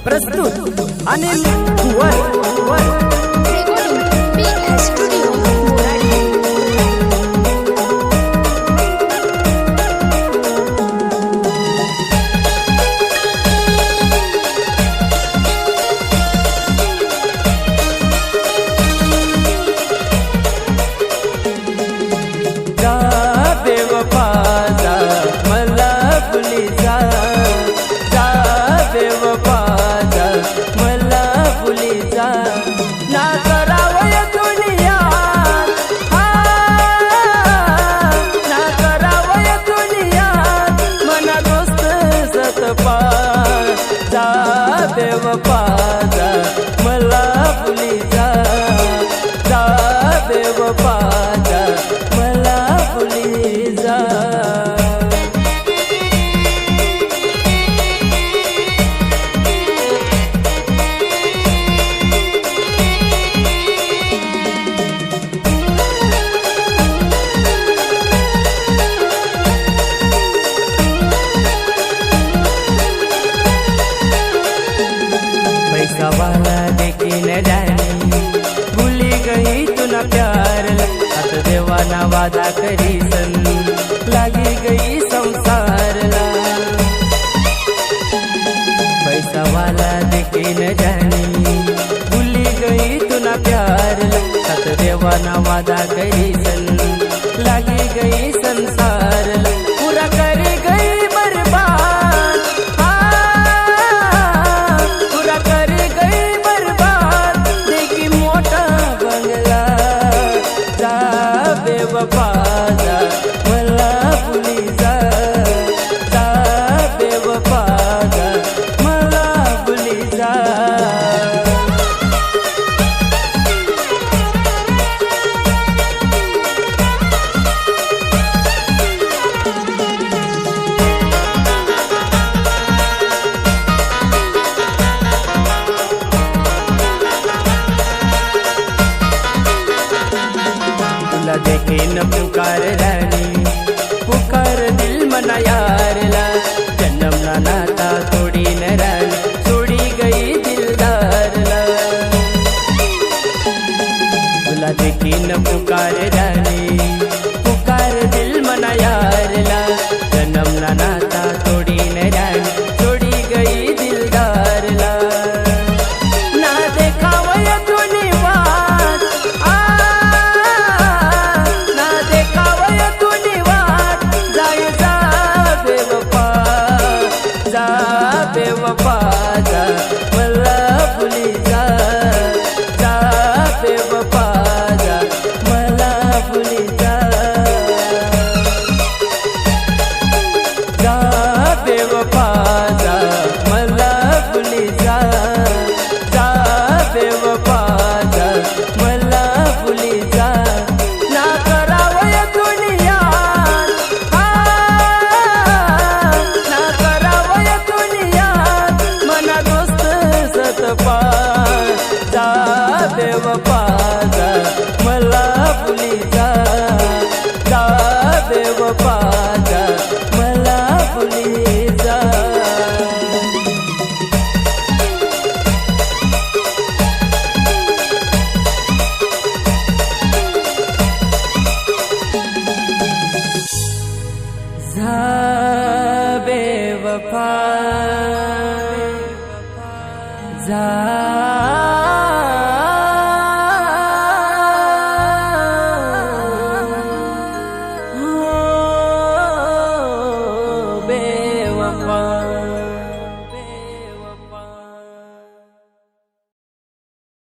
प्रस्तुत अनिल वर Recording PS Studio Murad. बेवफा जा मला भुली जा बेवफा जा मला भुली जा ना करावय दुनिया ना करावय दुनिया मना दोस्त सतपा जा बेवफा जा मला भुली जा बेवफा जा मला भुली जा पैसा वाला देखी न जानी भूली गई तू ना प्यार हाथ देवाना वादा करी सन लागी गई संसार ला पैसा वाला देखी न जानी भूली गई तू ना प्यार हाथ देवाना वादा करी सन लागी गई संसार ला पूरा कर गई बर्बाद पूरा कर गई बर्बाद देखी मोटा बंगला जा बेवफा जा मला भुली जा बेवफा जा मला भुली जा तुला देखे न पुकार रानी पुकार दिल मना यार ला जन्म ना नाता तोड़ी न रानी छोड़ी गई दिलदार ला तुला देखे न पुकार रानी पुकार दिल मना यार ला जन्म ना नाता तोड़ी न रानी छोड़ी गई दिलदार ला ना देखावय दुनिवार ना देखावय दुनिवार जाय जा बेवफा जा मला भुली जा बेवफा जा मला भुली जा बेवफा जा मला भुली जा बेवफा जा मला भुली जा ना करावय दुनिया ना करावय दुनिया मना दोस्त सतपा जा बेवफा जा मला भुली जा बेवफा जा मला भुली जा जा बेवफा जा